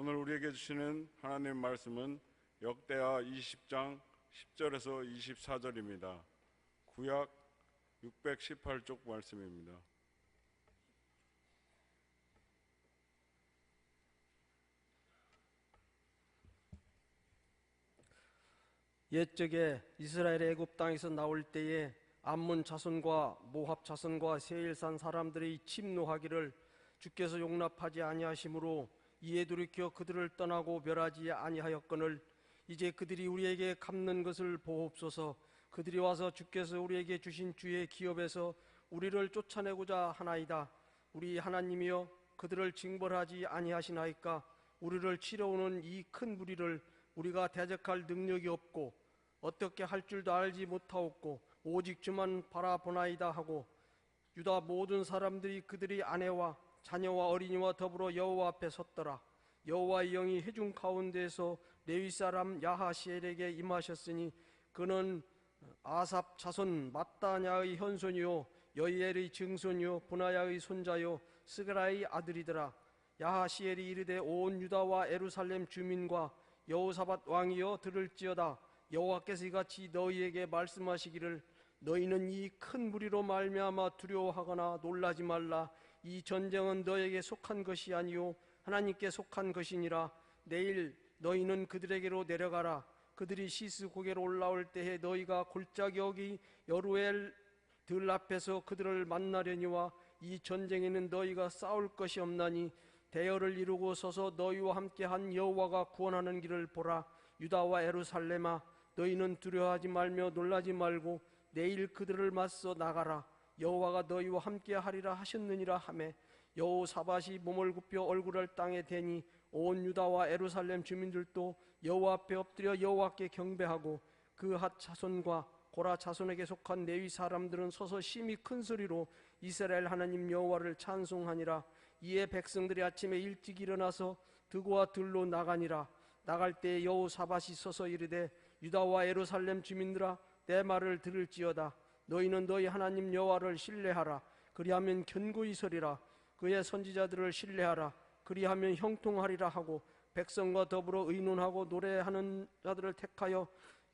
오늘 우리에게 주시는 하나님 말씀은 역대하 20장 10절에서 24절입니다. 구약 618쪽 말씀입니다. 옛적에 이스라엘의 애굽 땅에서 나올 때에 암몬 자손과 모압 자손과 세일산 사람들이 침노하기를 주께서 용납하지 아니하심으로 이에 돌이켜 그들을 떠나고 멸하지 아니하였거늘 이제 그들이 우리에게 갚는 것을 보옵소서. 그들이 와서 주께서 우리에게 주신 주의 기업에서 우리를 쫓아내고자 하나이다. 우리 하나님이여 그들을 징벌하지 아니하시나이까. 우리를 치러오는 이 큰 무리를 우리가 대적할 능력이 없고 어떻게 할 줄도 알지 못하옵고 오직 주만 바라보나이다 하고 유다 모든 사람들이 그들이 아내와 자녀와 어린이와 더불어 여호와 앞에 섰더라. 여호와의 영이 회중 가운데에서 레위 사람 야하시엘에게 임하셨으니 그는 아삽 자손 마따냐의 현손이요 여이엘의 증손이요 분하야의 손자요 스가라의 아들이더라. 야하시엘이 이르되 온 유다와 예루살렘 주민과 여호사밧 왕이여 들을지어다. 여호와께서 이같이 너희에게 말씀하시기를 너희는 이 큰 무리로 말미암아 두려워하거나 놀라지 말라. 이 전쟁은 너에게 속한 것이 아니요 하나님께 속한 것이니라. 내일 너희는 그들에게로 내려가라. 그들이 시스 고개로 올라올 때에 너희가 골짜기 어기 여루엘 들 앞에서 그들을 만나려니와 이 전쟁에는 너희가 싸울 것이 없나니 대열을 이루고 서서 너희와 함께한 여호와가 구원하는 길을 보라. 유다와 예루살렘아 너희는 두려워하지 말며 놀라지 말고 내일 그들을 맞서 나가라. 여호와가 너희와 함께하리라 하셨느니라 하매 여호사밧이 몸을 굽혀 얼굴을 땅에 대니 온 유다와 예루살렘 주민들도 여호와 앞에 엎드려 여호와께 경배하고 그 핫 자손과 고라 자손에게 속한 레위 사람들은 서서 심히 큰 소리로 이스라엘 하나님 여호와를 찬송하니라. 이에 백성들이 아침에 일찍 일어나서 드고와 들로 나가니라. 나갈 때 여호사밧이 서서 이르되 유다와 예루살렘 주민들아 내 말을 들을지어다. 너희는 너희 하나님 여호와를 신뢰하라. 그리하면 견고히 서리라. 그의 선지자들을 신뢰하라. 그리하면 형통하리라 하고 백성과 더불어 의논하고 노래하는 자들을 택하여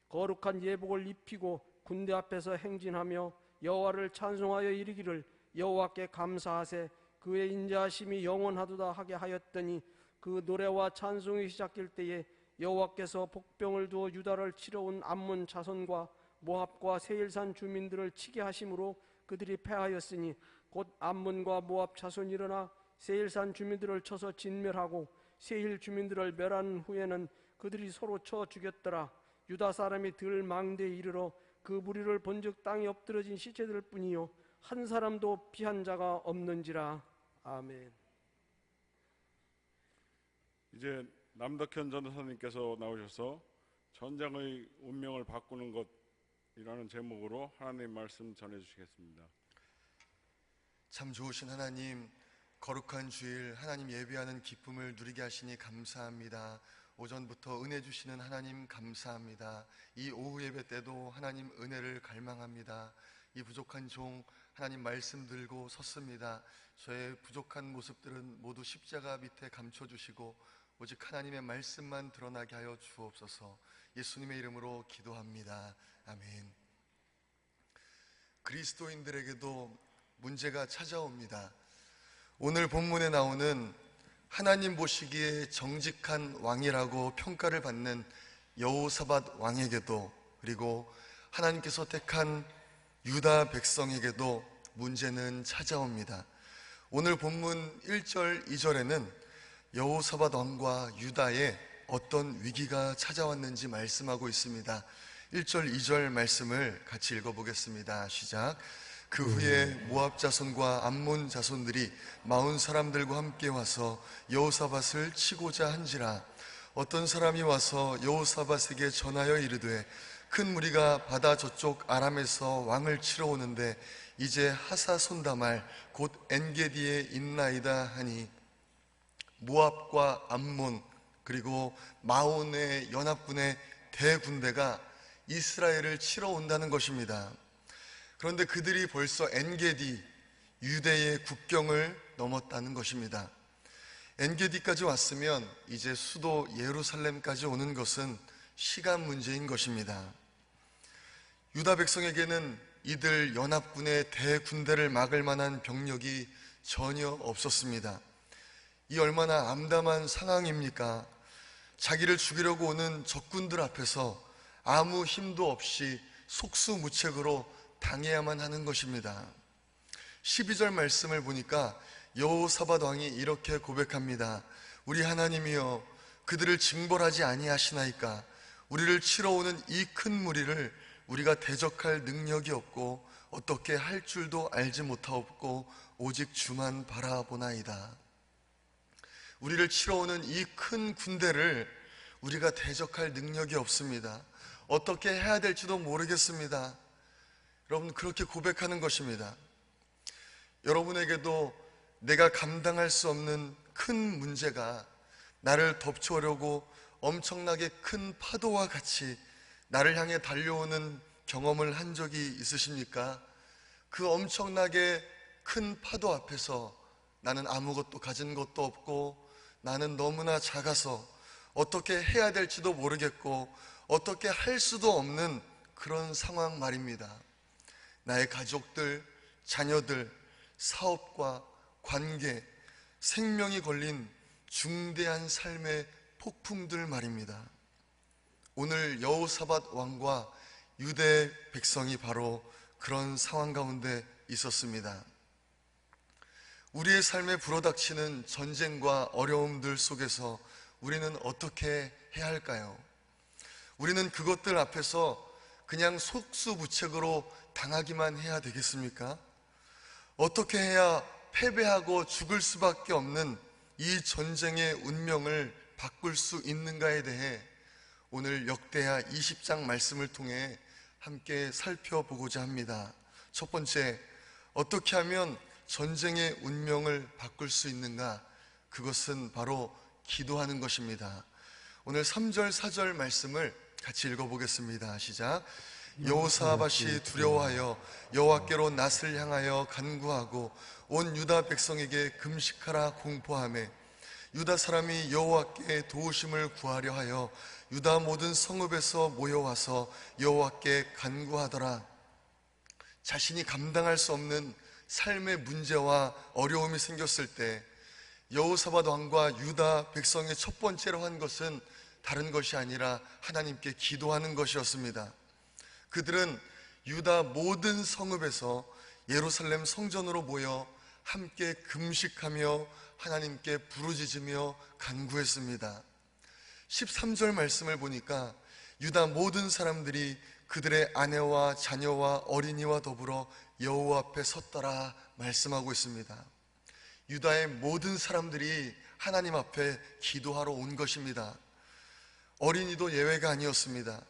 거룩한 예복을 입히고 군대 앞에서 행진하며 여호와를 찬송하여 이르기를 여호와께 감사하세. 그의 인자하심이 영원하도다 하게 하였더니 그 노래와 찬송이 시작될 때에 여호와께서 복병을 두어 유다를 치러온 암몬 자손과 모압과 세일산 주민들을 치게 하심으로 그들이 패하였으니 곧 암몬과 모압 자손이 일어나 세일산 주민들을 쳐서 진멸하고 세일 주민들을 멸한 후에는 그들이 서로 쳐 죽였더라. 유다 사람이 들 망대에 이르러 그 무리를 본즉 땅에 엎드러진 시체들 뿐이요 한 사람도 피한 자가 없는지라. 아멘. 이제 남덕현 전도사님께서 나오셔서 전쟁의 운명을 바꾸는 것이라는 제목으로 하나님 말씀 전해주시겠습니다. 참 좋으신 하나님, 거룩한 주일 하나님 예배하는 기쁨을 누리게 하시니 감사합니다. 오전부터 은혜 주시는 하나님 감사합니다. 이 오후 예배 때도 하나님 은혜를 갈망합니다. 이 부족한 종 하나님 말씀 들고 섰습니다. 저의 부족한 모습들은 모두 십자가 밑에 감춰주시고 오직 하나님의 말씀만 드러나게 하여 주옵소서. 예수님의 이름으로 기도합니다. 아멘. 그리스도인들에게도 문제가 찾아옵니다. 오늘 본문에 나오는 하나님 보시기에 정직한 왕이라고 평가를 받는 여호사밧 왕에게도 그리고 하나님께서 택한 유다 백성에게도 문제는 찾아옵니다. 오늘 본문 1절, 2절에는 여호사밧 왕과 유다에 어떤 위기가 찾아왔는지 말씀하고 있습니다. 1절, 2절 말씀을 같이 읽어보겠습니다. 시작. 그 후에 모압 자손과 암몬 자손들이 마온 사람들과 함께 와서 여호사밧을 치고자 한지라. 어떤 사람이 와서 여호사밧에게 전하여 이르되 큰 무리가 바다 저쪽 아람에서 왕을 치러 오는데 이제 하사손다말 곧 엔게디에 있나이다 하니 모압과 암몬 그리고 마온의 연합군의 대군대가 이스라엘을 치러 온다는 것입니다. 그런데 그들이 벌써 엔게디 유대의 국경을 넘었다는 것입니다. 엔게디까지 왔으면 이제 수도 예루살렘까지 오는 것은 시간 문제인 것입니다. 유다 백성에게는 이들 연합군의 대군대를 막을 만한 병력이 전혀 없었습니다. 이 얼마나 암담한 상황입니까? 자기를 죽이려고 오는 적군들 앞에서 아무 힘도 없이 속수무책으로 당해야만 하는 것입니다. 12절 말씀을 보니까 여호사밧 왕이 이렇게 고백합니다. 우리 하나님이여, 그들을 징벌하지 아니하시나이까? 우리를 치러 오는 이 큰 무리를 우리가 대적할 능력이 없고 어떻게 할 줄도 알지 못하옵고 오직 주만 바라보나이다. 우리를 치러 오는 이 큰 군대를 우리가 대적할 능력이 없습니다. 어떻게 해야 될지도 모르겠습니다. 여러분, 그렇게 고백하는 것입니다. 여러분에게도 내가 감당할 수 없는 큰 문제가 나를 덮쳐오려고 엄청나게 큰 파도와 같이 나를 향해 달려오는 경험을 한 적이 있으십니까? 그 엄청나게 큰 파도 앞에서 나는 아무것도 가진 것도 없고 나는 너무나 작아서 어떻게 해야 될지도 모르겠고 어떻게 할 수도 없는 그런 상황 말입니다. 나의 가족들, 자녀들, 사업과 관계, 생명이 걸린 중대한 삶의 폭풍들 말입니다. 오늘 여호사밧 왕과 유대 백성이 바로 그런 상황 가운데 있었습니다. 우리의 삶에 불어닥치는 전쟁과 어려움들 속에서 우리는 어떻게 해야 할까요? 우리는 그것들 앞에서 그냥 속수무책으로 당하기만 해야 되겠습니까? 어떻게 해야 패배하고 죽을 수밖에 없는 이 전쟁의 운명을 바꿀 수 있는가에 대해 오늘 역대하 20장 말씀을 통해 함께 살펴보고자 합니다. 첫 번째, 어떻게 하면 전쟁의 운명을 바꿀 수 있는가? 그것은 바로 기도하는 것입니다. 오늘 3절, 4절 말씀을 같이 읽어보겠습니다. 시작. 여호사밧이 두려워하여 여호와께로 낯을 향하여 간구하고 온 유다 백성에게 금식하라 공포하매 유다 사람이 여호와께 도우심을 구하려 하여 유다 모든 성읍에서 모여와서 여호와께 간구하더라. 자신이 감당할 수 없는 삶의 문제와 어려움이 생겼을 때 여호사밧 왕과 유다 백성의 첫 번째로 한 것은 다른 것이 아니라 하나님께 기도하는 것이었습니다. 그들은 유다 모든 성읍에서 예루살렘 성전으로 모여 함께 금식하며 하나님께 부르짖으며 간구했습니다. 13절 말씀을 보니까 유다 모든 사람들이 그들의 아내와 자녀와 어린이와 더불어 여호와 앞에 섰더라 말씀하고 있습니다. 유다의 모든 사람들이 하나님 앞에 기도하러 온 것입니다. 어린이도 예외가 아니었습니다.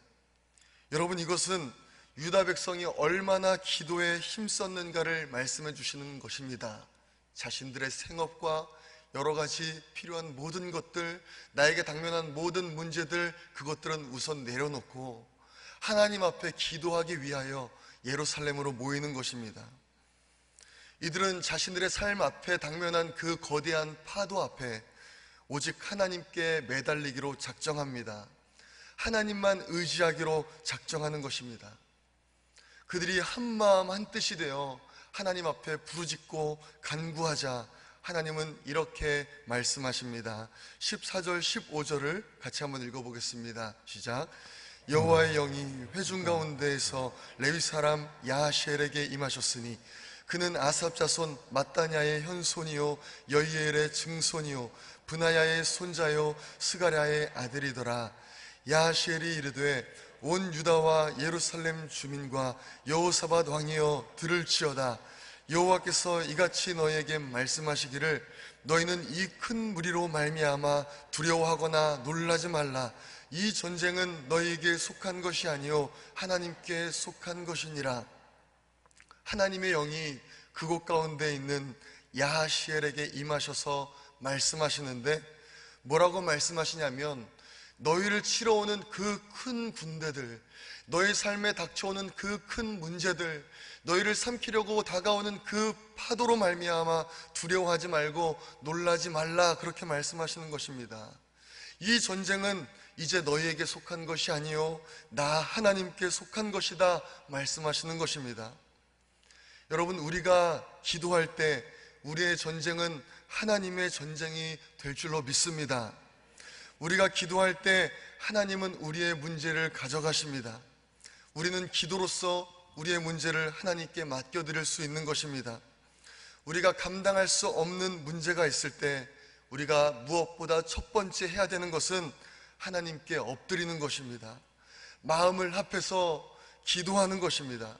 여러분, 이것은 유다 백성이 얼마나 기도에 힘썼는가를 말씀해 주시는 것입니다. 자신들의 생업과 여러 가지 필요한 모든 것들, 나에게 당면한 모든 문제들, 그것들은 우선 내려놓고 하나님 앞에 기도하기 위하여 예루살렘으로 모이는 것입니다. 이들은 자신들의 삶 앞에 당면한 그 거대한 파도 앞에 오직 하나님께 매달리기로 작정합니다. 하나님만 의지하기로 작정하는 것입니다. 그들이 한마음 한뜻이 되어 하나님 앞에 부르짖고 간구하자 하나님은 이렇게 말씀하십니다. 14절 15절을 같이 한번 읽어보겠습니다. 시작. 여호와의 영이 회중 가운데에서 레위 사람 야하시엘에게 임하셨으니 그는 아삽 자손 마따냐의 현손이요 여이엘의 증손이요 브나야의 손자요 스가랴의 아들이더라. 야하시엘이 이르되 온 유다와 예루살렘 주민과 여호사밧 왕이여 들을지어다. 여호와께서 이같이 너희에게 말씀하시기를 너희는 이 큰 무리로 말미암아 두려워하거나 놀라지 말라. 이 전쟁은 너희에게 속한 것이 아니요 하나님께 속한 것이니라. 하나님의 영이 그곳 가운데 있는 야하시엘에게 임하셔서 말씀하시는데 뭐라고 말씀하시냐면 너희를 치러 오는 그 큰 군대들, 너희 삶에 닥쳐오는 그 큰 문제들, 너희를 삼키려고 다가오는 그 파도로 말미암아 두려워하지 말고 놀라지 말라, 그렇게 말씀하시는 것입니다. 이 전쟁은 이제 너희에게 속한 것이 아니요 나 하나님께 속한 것이다 말씀하시는 것입니다. 여러분, 우리가 기도할 때 우리의 전쟁은 하나님의 전쟁이 될 줄로 믿습니다. 우리가 기도할 때 하나님은 우리의 문제를 가져가십니다. 우리는 기도로서 우리의 문제를 하나님께 맡겨드릴 수 있는 것입니다. 우리가 감당할 수 없는 문제가 있을 때 우리가 무엇보다 첫 번째 해야 되는 것은 하나님께 엎드리는 것입니다. 마음을 합해서 기도하는 것입니다.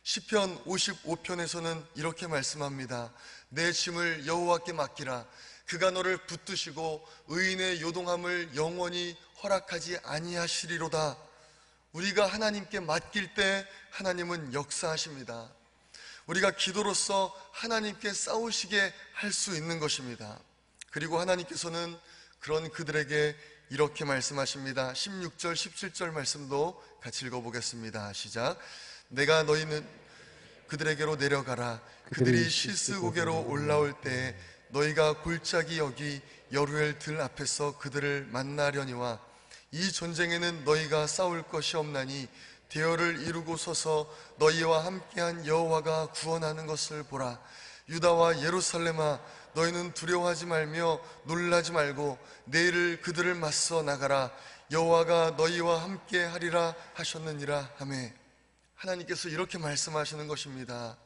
시편 55편에서는 이렇게 말씀합니다. 내 짐을 여호와께 맡기라. 그가 너를 붙드시고 의인의 요동함을 영원히 허락하지 아니하시리로다. 우리가 하나님께 맡길 때 하나님은 역사하십니다. 우리가 기도로서 하나님께 싸우시게 할 수 있는 것입니다. 그리고 하나님께서는 그런 그들에게 이렇게 말씀하십니다. 16절 17절 말씀도 같이 읽어보겠습니다. 시작. 내가 너희는 그들에게로 내려가라. 그들이 시스고개로 올라올 때 너희가 골짜기 여기 여루엘 들 앞에서 그들을 만나려니와 이 전쟁에는 너희가 싸울 것이 없나니 대열을 이루고 서서 너희와 함께한 여호와가 구원하는 것을 보라. 유다와 예루살렘아, 너희는 두려워하지 말며 놀라지 말고 내일 그들을 맞서 나가라. 여호와가 너희와 함께 하리라 하셨느니라 하매, 하나님께서 이렇게 말씀하시는 것입니다.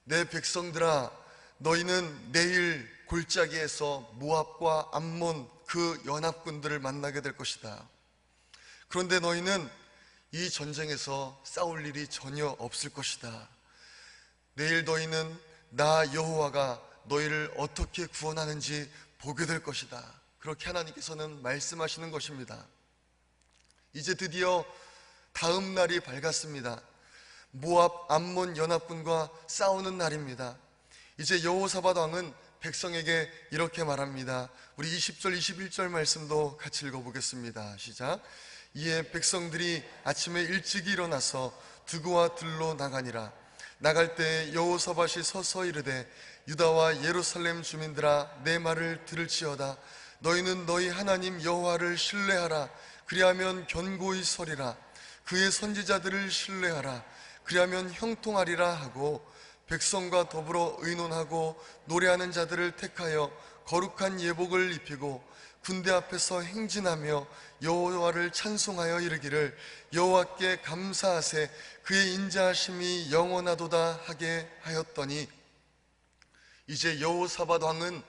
내 백성들아, 너희는 내일 골짜기에서 모압과 암몬 그 연합군들을 만나게 될 것이다. 그런데 너희는 이 전쟁에서 싸울 일이 전혀 없을 것이다. 내일 너희는 나 여호와가 너희를 어떻게 구원하는지 보게 될 것이다. 그렇게 하나님께서는 말씀하시는 것입니다. 이제 드디어 다음 날이 밝았습니다. 모압 암몬 연합군과 싸우는 날입니다. 이제 여호사밧 왕은 백성에게 이렇게 말합니다. 우리 20절 21절 말씀도 같이 읽어보겠습니다. 시작. 이에 백성들이 아침에 일찍 일어나서 두구와 들로 나가니라. 나갈 때 여호사밧이 서서 이르되, 유다와 예루살렘 주민들아, 내 말을 들을지어다. 너희는 너희 하나님 여호와를 신뢰하라. 그리하면 견고히 서리라. 그의 선지자들을 신뢰하라. 그리하면 형통하리라 하고, 백성과 더불어 의논하고 노래하는 자들을 택하여 거룩한 예복을 입히고 군대 앞에서 행진하며 여호와를 찬송하여 이르기를, 여호와께 감사하세. 그의 인자하심이 영원하도다 하게 하였더니, 이제 여호사밧 왕은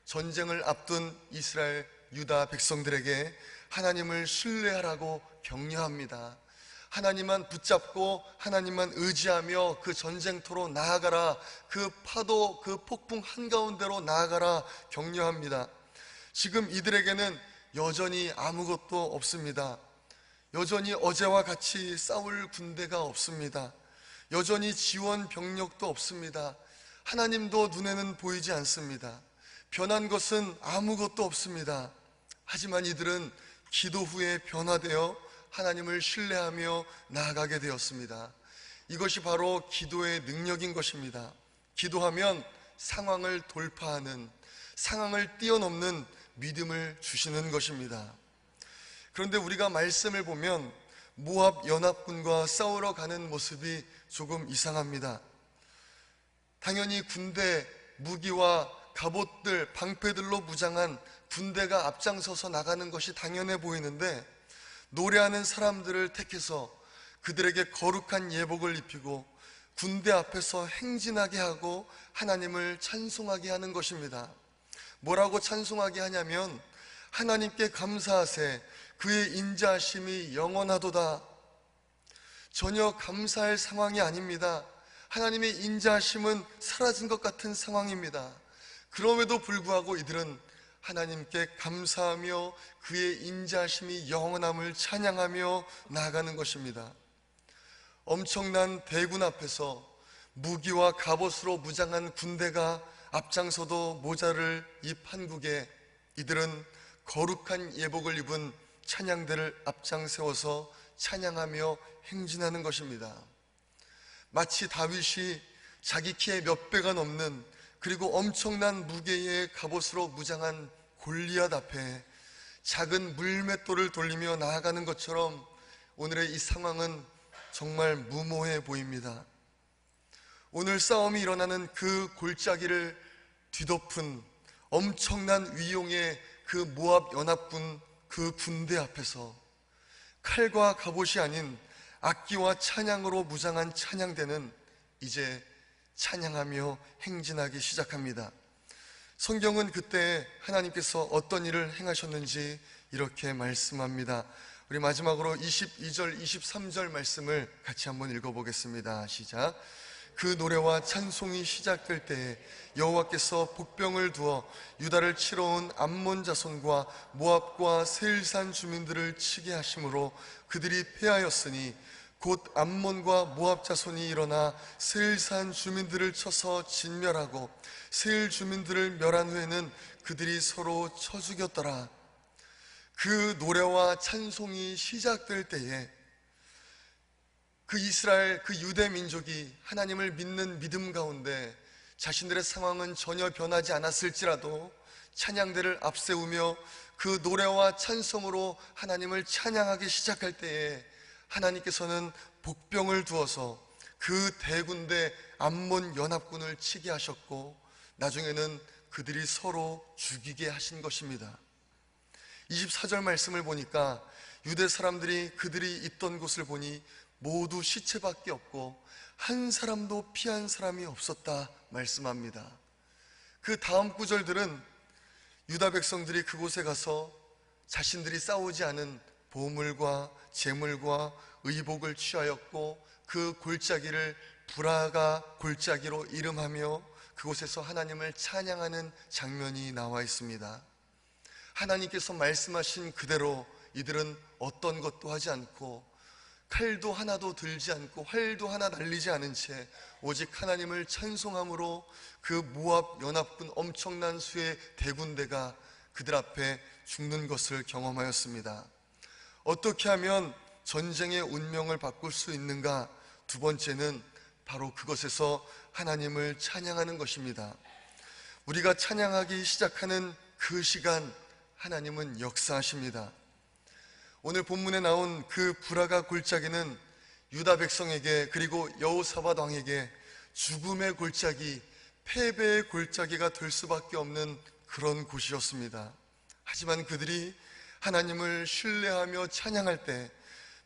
전쟁을 앞둔 이스라엘 유다 백성들에게 하나님을 신뢰하라고 격려합니다. 하나님만 붙잡고 하나님만 의지하며 그 전쟁터로 나아가라. 그 파도, 그 폭풍 한가운데로 나아가라 격려합니다. 지금 이들에게는 여전히 아무것도 없습니다. 여전히 어제와 같이 싸울 군대가 없습니다. 여전히 지원 병력도 없습니다. 하나님도 눈에는 보이지 않습니다. 변한 것은 아무것도 없습니다. 하지만 이들은 기도 후에 변화되어 하나님을 신뢰하며 나아가게 되었습니다. 이것이 바로 기도의 능력인 것입니다. 기도하면 상황을 돌파하는, 상황을 뛰어넘는 믿음을 주시는 것입니다. 그런데 우리가 말씀을 보면 모압 연합군과 싸우러 가는 모습이 조금 이상합니다. 당연히 군대, 무기와 갑옷들, 방패들로 무장한 군대가 앞장서서 나가는 것이 당연해 보이는데, 노래하는 사람들을 택해서 그들에게 거룩한 예복을 입히고 군대 앞에서 행진하게 하고 하나님을 찬송하게 하는 것입니다. 뭐라고 찬송하게 하냐면, 하나님께 감사하세. 그의 인자하심이 영원하도다. 전혀 감사할 상황이 아닙니다. 하나님의 인자하심은 사라진 것 같은 상황입니다. 그럼에도 불구하고 이들은 하나님께 감사하며 그의 인자하심이 영원함을 찬양하며 나아가는 것입니다. 엄청난 대군 앞에서 무기와 갑옷으로 무장한 군대가 앞장서도 모자를 입 한국에 이들은 거룩한 예복을 입은 찬양대를 앞장세워서 찬양하며 행진하는 것입니다. 마치 다윗이 자기 키의 몇 배가 넘는 그리고 엄청난 무게의 갑옷으로 무장한 골리앗 앞에 작은 물맷돌을 돌리며 나아가는 것처럼 오늘의 이 상황은 정말 무모해 보입니다. 오늘 싸움이 일어나는 그 골짜기를 뒤덮은 엄청난 위용의 그 모압 연합군 그 군대 앞에서 칼과 갑옷이 아닌 악기와 찬양으로 무장한 찬양대는 이제 찬양하며 행진하기 시작합니다. 성경은 그때 하나님께서 어떤 일을 행하셨는지 이렇게 말씀합니다. 우리 마지막으로 22절, 23절 말씀을 같이 한번 읽어보겠습니다. 시작. 그 노래와 찬송이 시작될 때에 여호와께서 복병을 두어 유다를 치러 온 암몬 자손과 모압과 세일산 주민들을 치게 하심으로 그들이 패하였으니 곧 암몬과 모압 자손이 일어나 세일산 주민들을 쳐서 진멸하고 세일 주민들을 멸한 후에는 그들이 서로 쳐 죽였더라. 그 노래와 찬송이 시작될 때에 그 이스라엘, 그 유대 민족이 하나님을 믿는 믿음 가운데 자신들의 상황은 전혀 변하지 않았을지라도 찬양대를 앞세우며 그 노래와 찬송으로 하나님을 찬양하기 시작할 때에 하나님께서는 복병을 두어서 그 대군대 암몬 연합군을 치게 하셨고 나중에는 그들이 서로 죽이게 하신 것입니다. 24절 말씀을 보니까 유대 사람들이 그들이 있던 곳을 보니 모두 시체밖에 없고 한 사람도 피한 사람이 없었다 말씀합니다. 그 다음 구절들은 유다 백성들이 그곳에 가서 자신들이 싸우지 않은 보물과 재물과 의복을 취하였고 그 골짜기를 브라가 골짜기로 이름하며 그곳에서 하나님을 찬양하는 장면이 나와 있습니다. 하나님께서 말씀하신 그대로 이들은 어떤 것도 하지 않고 칼도 하나도 들지 않고 활도 하나 날리지 않은 채 오직 하나님을 찬송함으로 그 모압 연합군 엄청난 수의 대군대가 그들 앞에 죽는 것을 경험하였습니다. 어떻게 하면 전쟁의 운명을 바꿀 수 있는가? 두 번째는 바로 그것에서 하나님을 찬양하는 것입니다. 우리가 찬양하기 시작하는 그 시간 하나님은 역사하십니다. 오늘 본문에 나온 그 브라가 골짜기는 유다 백성에게 그리고 여호사밧 왕에게 죽음의 골짜기, 패배의 골짜기가 될 수밖에 없는 그런 곳이었습니다. 하지만 그들이 하나님을 신뢰하며 찬양할 때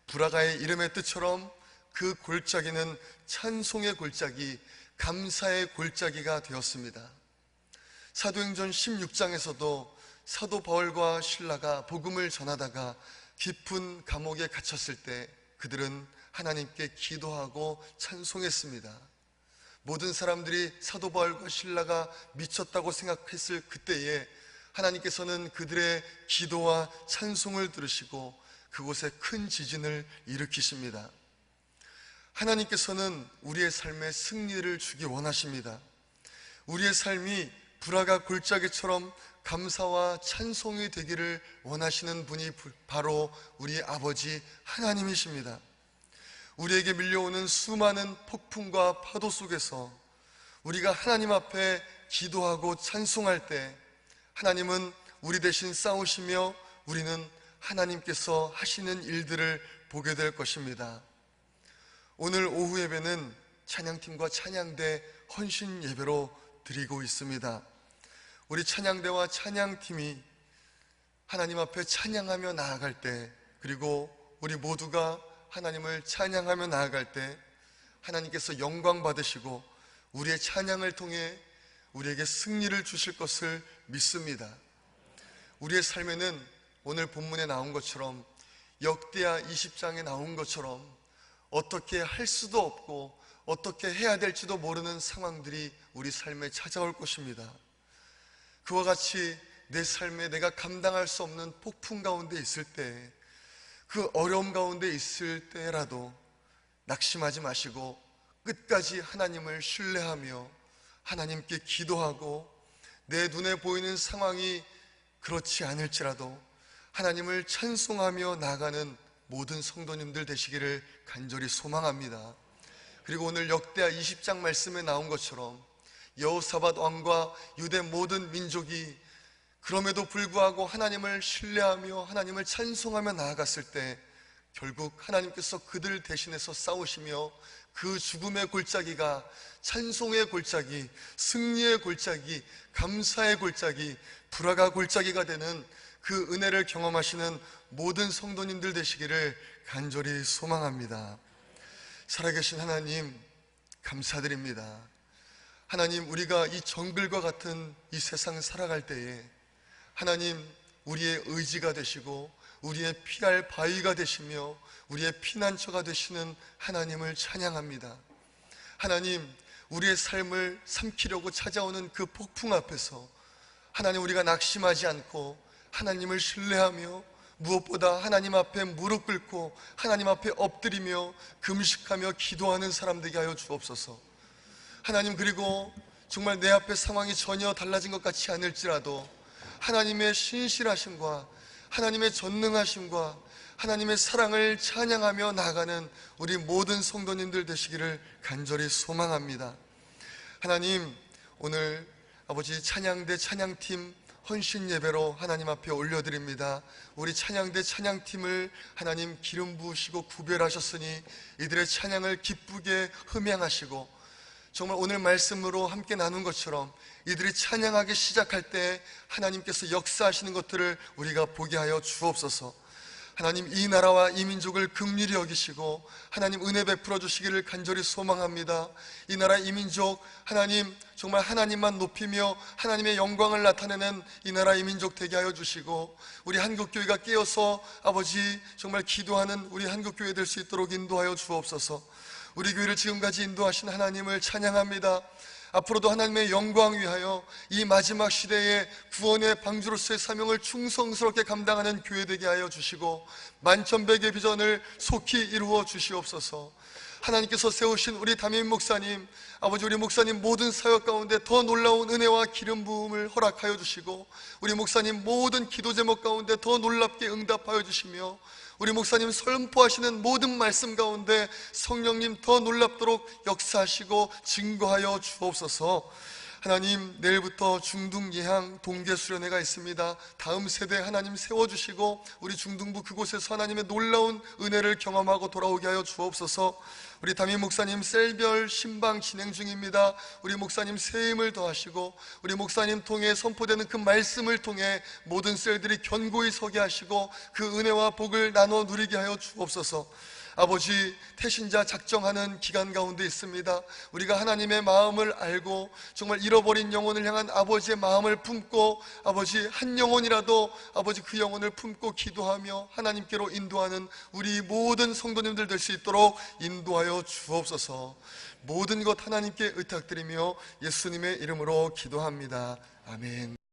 브라가의 이름의 뜻처럼 그 골짜기는 찬송의 골짜기, 감사의 골짜기가 되었습니다. 사도행전 16장에서도 사도 바울과 실라가 복음을 전하다가 깊은 감옥에 갇혔을 때 그들은 하나님께 기도하고 찬송했습니다. 모든 사람들이 사도 바울과 실라가 미쳤다고 생각했을 그때에 하나님께서는 그들의 기도와 찬송을 들으시고 그곳에 큰 지진을 일으키십니다. 하나님께서는 우리의 삶에 승리를 주기 원하십니다. 우리의 삶이 브라가 골짜기처럼 감사와 찬송이 되기를 원하시는 분이 바로 우리 아버지 하나님이십니다. 우리에게 밀려오는 수많은 폭풍과 파도 속에서 우리가 하나님 앞에 기도하고 찬송할 때 하나님은 우리 대신 싸우시며 우리는 하나님께서 하시는 일들을 보게 될 것입니다. 오늘 오후 예배는 찬양팀과 찬양대 헌신 예배로 드리고 있습니다. 우리 찬양대와 찬양팀이 하나님 앞에 찬양하며 나아갈 때, 그리고 우리 모두가 하나님을 찬양하며 나아갈 때 하나님께서 영광 받으시고 우리의 찬양을 통해 우리에게 승리를 주실 것을 믿습니다. 우리의 삶에는 오늘 본문에 나온 것처럼, 역대하 20장에 나온 것처럼 어떻게 할 수도 없고 어떻게 해야 될지도 모르는 상황들이 우리 삶에 찾아올 것입니다. 그와 같이 내 삶에 내가 감당할 수 없는 폭풍 가운데 있을 때, 그 어려움 가운데 있을 때라도 낙심하지 마시고 끝까지 하나님을 신뢰하며 하나님께 기도하고 내 눈에 보이는 상황이 그렇지 않을지라도 하나님을 찬송하며 나아가는 모든 성도님들 되시기를 간절히 소망합니다. 그리고 오늘 역대하 20장 말씀에 나온 것처럼 여호사밧 왕과 유대 모든 민족이 그럼에도 불구하고 하나님을 신뢰하며 하나님을 찬송하며 나아갔을 때 결국 하나님께서 그들 대신해서 싸우시며 그 죽음의 골짜기가 찬송의 골짜기, 승리의 골짜기, 감사의 골짜기, 불화가 골짜기가 되는 그 은혜를 경험하시는 모든 성도님들 되시기를 간절히 소망합니다. 살아계신 하나님, 감사드립니다. 하나님, 우리가 이 정글과 같은 이 세상 살아갈 때에 하나님, 우리의 의지가 되시고 우리의 피할 바위가 되시며 우리의 피난처가 되시는 하나님을 찬양합니다. 하나님, 우리의 삶을 삼키려고 찾아오는 그 폭풍 앞에서 하나님, 우리가 낙심하지 않고 하나님을 신뢰하며 무엇보다 하나님 앞에 무릎 꿇고 하나님 앞에 엎드리며 금식하며 기도하는 사람 되게 하여 주옵소서. 하나님, 그리고 정말 내 앞에 상황이 전혀 달라진 것 같지 않을지라도 하나님의 신실하심과 하나님의 전능하심과 하나님의 사랑을 찬양하며 나아가는 우리 모든 성도님들 되시기를 간절히 소망합니다. 하나님, 오늘 아버지 찬양대 찬양팀 헌신 예배로 하나님 앞에 올려드립니다. 우리 찬양대 찬양팀을 하나님 기름 부으시고 구별하셨으니 이들의 찬양을 기쁘게 흠양하시고 정말 오늘 말씀으로 함께 나눈 것처럼 이들이 찬양하기 시작할 때 하나님께서 역사하시는 것들을 우리가 보게 하여 주옵소서. 하나님, 이 나라와 이 민족을 긍휼히 여기시고 하나님 은혜 베풀어 주시기를 간절히 소망합니다. 이 나라 이 민족 하나님 정말 하나님만 높이며 하나님의 영광을 나타내는 이 나라 이 민족 되게 하여 주시고 우리 한국교회가 깨어서 아버지 정말 기도하는 우리 한국교회 될 수 있도록 인도하여 주옵소서. 우리 교회를 지금까지 인도하신 하나님을 찬양합니다. 앞으로도 하나님의 영광 위하여 이 마지막 시대에 구원의 방주로서의 사명을 충성스럽게 감당하는 교회 되게 하여 주시고 만천백의 비전을 속히 이루어 주시옵소서. 하나님께서 세우신 우리 담임 목사님, 아버지 우리 목사님 모든 사역 가운데 더 놀라운 은혜와 기름 부음을 허락하여 주시고 우리 목사님 모든 기도 제목 가운데 더 놀랍게 응답하여 주시며 우리 목사님 선포하시는 모든 말씀 가운데 성령님 더 놀랍도록 역사하시고 증거하여 주옵소서. 하나님, 내일부터 중등 예향 동계 수련회가 있습니다. 다음 세대 하나님 세워주시고 우리 중등부 그곳에서 하나님의 놀라운 은혜를 경험하고 돌아오게 하여 주옵소서. 우리 담임 목사님 셀별 신방 진행 중입니다. 우리 목사님 새 힘을 더하시고 우리 목사님 통해 선포되는 그 말씀을 통해 모든 셀들이 견고히 서게 하시고 그 은혜와 복을 나눠 누리게 하여 주옵소서. 아버지, 태신자 작정하는 기간 가운데 있습니다. 우리가 하나님의 마음을 알고 정말 잃어버린 영혼을 향한 아버지의 마음을 품고 아버지 한 영혼이라도 아버지 그 영혼을 품고 기도하며 하나님께로 인도하는 우리 모든 성도님들 될 수 있도록 인도하여 주옵소서. 모든 것 하나님께 의탁드리며 예수님의 이름으로 기도합니다. 아멘.